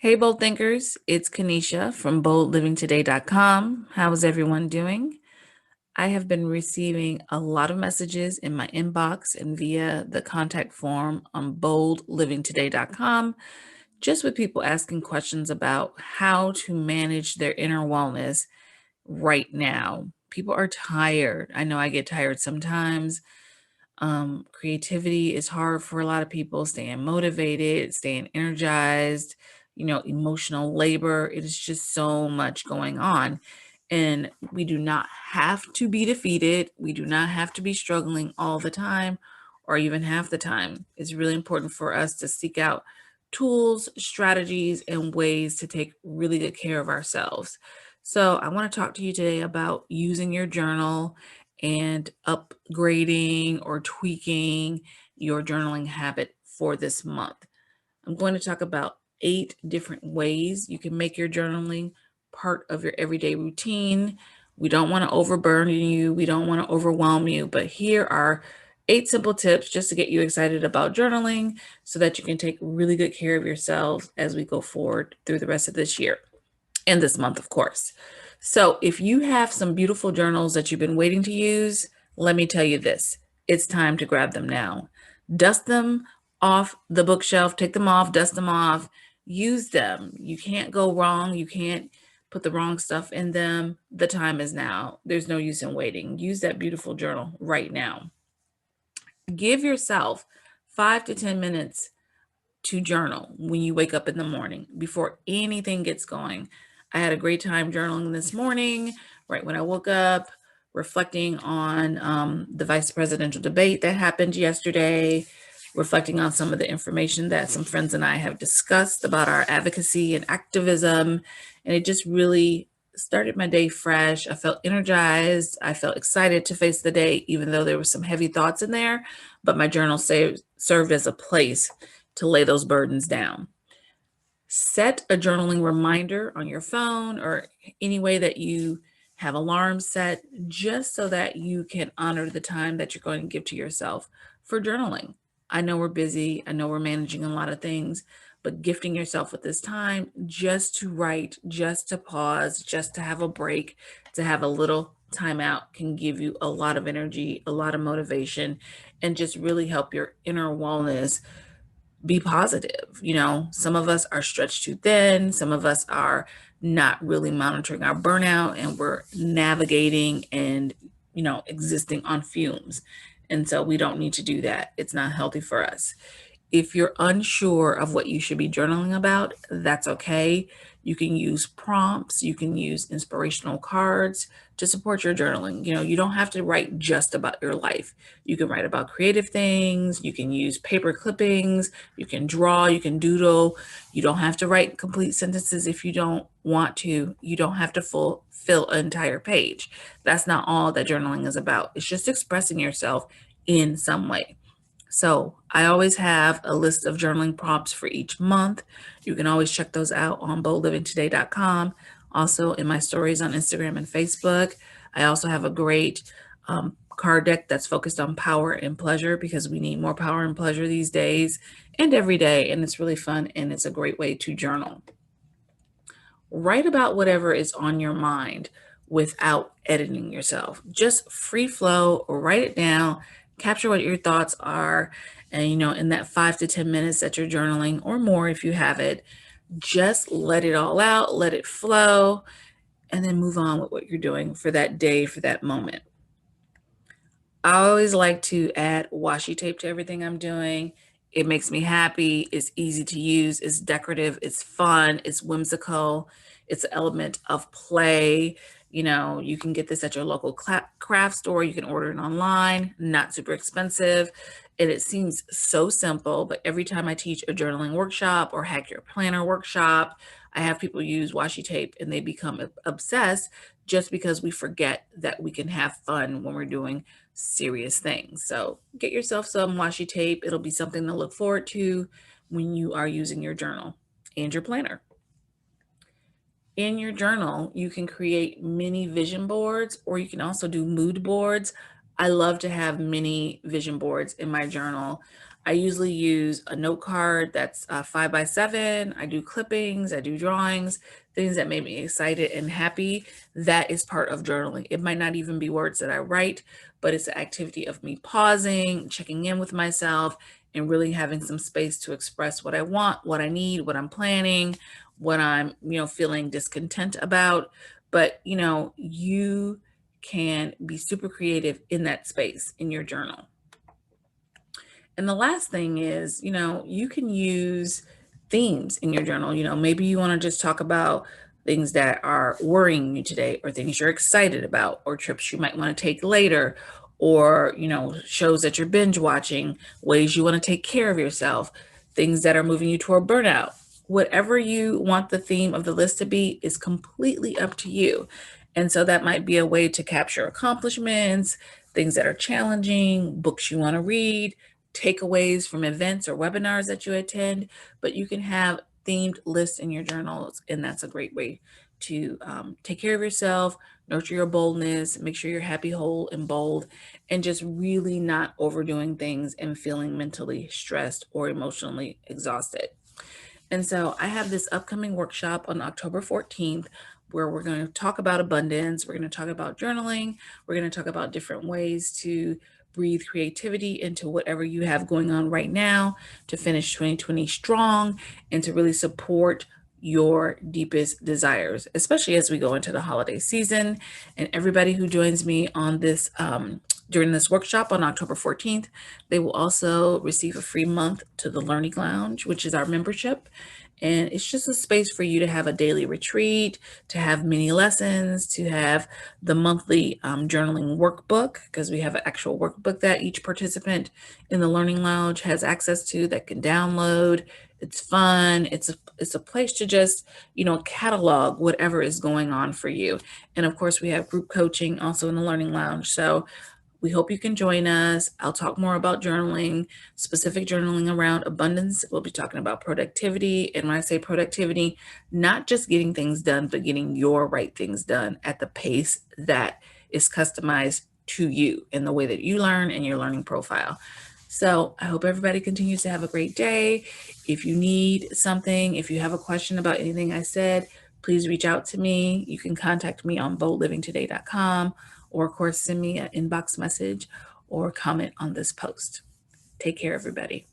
Hey, Bold Thinkers, it's Kanesha from boldlivingtoday.com. How is everyone doing? I have been receiving a lot of messages in my inbox and via the contact form on boldlivingtoday.com, just with people asking questions about how to manage their inner wellness right now. People are tired. I know I get tired sometimes. Creativity is hard for a lot of people, staying motivated, staying energized, emotional labor. It is just so much going on. And we do not have to be defeated. We do not have to be struggling all the time or even half the time. It's really important for us to seek out tools, strategies, and ways to take really good care of ourselves. So, I want to talk to you today about using your journal and upgrading or tweaking your journaling habit for this month. I'm going to talk about 8 different ways you can make your journaling part of your everyday routine. We don't want to overburden you, we don't want to overwhelm you, but here are 8 simple tips just to get you excited about journaling so that you can take really good care of yourselves as we go forward through the rest of this year and this month, of course. So, if you have some beautiful journals that you've been waiting to use, let me tell you this, it's time to grab them now. Dust them off the bookshelf, take them off, dust them off, use them. You can't go wrong. You can't put the wrong stuff in them. The time is now. There's no use in waiting. Use that beautiful journal right now. Give yourself 5 to 10 minutes to journal when you wake up in the morning before anything gets going. I had a great time journaling this morning, right when I woke up, reflecting on the vice presidential debate that happened yesterday, reflecting on some of the information that some friends and I have discussed about our advocacy and activism. And it just really started my day fresh. I felt energized. I felt excited to face the day, even though there were some heavy thoughts in there. But my journal served as a place to lay those burdens down. Set a journaling reminder on your phone or any way that you have alarms set, just so that you can honor the time that you're going to give to yourself for journaling. I know we're busy, I know we're managing a lot of things, but gifting yourself with this time just to write, just to pause, just to have a break, to have a little time out can give you a lot of energy, a lot of motivation, and just really help your inner wellness be positive. Some of us are stretched too thin, some of us are not really monitoring our burnout, and we're navigating and existing on fumes. And so we don't need to do that. It's not healthy for us. If you're unsure of what you should be journaling about, that's okay. You can use prompts, you can use inspirational cards to support your journaling. You don't have to write just about your life. You can write about creative things, you can use paper clippings, you can draw, you can doodle. You don't have to write complete sentences if you don't want to. You don't have to fill an entire page. That's not all that journaling is about. It's just expressing yourself in some way. So I always have a list of journaling prompts for each month. You can always check those out on boldlivingtoday.com. Also in my stories on Instagram and Facebook. I also have a great card deck that's focused on power and pleasure, because we need more power and pleasure these days and every day. And it's really fun, and it's a great way to journal. Write about whatever is on your mind without editing yourself. Just free flow, or write it down, capture what your thoughts are. And, in that 5 to 10 minutes that you're journaling, or more if you have it, just let it all out, let it flow, and then move on with what you're doing for that day, for that moment. I always like to add washi tape to everything I'm doing. It makes me happy. It's easy to use. It's decorative. It's fun. It's whimsical. It's an element of play. You can get this at your local craft store. You can order it online, not super expensive. And it seems so simple, but every time I teach a journaling workshop or hack your planner workshop, I have people use washi tape and they become obsessed, just because we forget that we can have fun when we're doing serious things. So get yourself some washi tape. It'll be something to look forward to when you are using your journal and your planner. In your journal, you can create mini vision boards, or you can also do mood boards. I love to have mini vision boards in my journal. I usually use a note card that's 5x7. I do clippings, I do drawings, things that make me excited and happy. That is part of journaling. It might not even be words that I write, but it's the activity of me pausing, checking in with myself, and really having some space to express what I want, what I need, what I'm planning, what I'm, feeling discontent about. But, you can be super creative in that space in your journal. And the last thing is, you can use themes in your journal. Maybe you want to just talk about things that are worrying you today, or things you're excited about, or trips you might want to take later, or, shows that you're binge watching, ways you want to take care of yourself, things that are moving you toward burnout. Whatever you want the theme of the list to be is completely up to you. And so that might be a way to capture accomplishments, things that are challenging, books you want to read, takeaways from events or webinars that you attend, but you can have themed lists in your journals, and that's a great way to take care of yourself, nurture your boldness, make sure you're happy, whole, and bold, and just really not overdoing things and feeling mentally stressed or emotionally exhausted. And so I have this upcoming workshop on October 14th where we're going to talk about abundance. We're going to talk about journaling. We're going to talk about different ways to breathe creativity into whatever you have going on right now to finish 2020 strong and to really support your deepest desires, especially as we go into the holiday season. And everybody who joins me on this during this workshop on October 14th, they will also receive a free month to the Learning Lounge, which is our membership. And it's just a space for you to have a daily retreat, to have mini lessons, to have the monthly journaling workbook, because we have an actual workbook that each participant in the Learning Lounge has access to that can download. It's fun. It's a place to just, catalog whatever is going on for you. And of course, we have group coaching also in the Learning Lounge. So we hope you can join us. I'll talk more about journaling, specific journaling around abundance. We'll be talking about productivity. And when I say productivity, not just getting things done, but getting your right things done at the pace that is customized to you in the way that you learn and your learning profile. So I hope everybody continues to have a great day. If you need something, if you have a question about anything I said, please reach out to me. You can contact me on boldlivingtoday.com, or of course, send me an inbox message or comment on this post. Take care, everybody.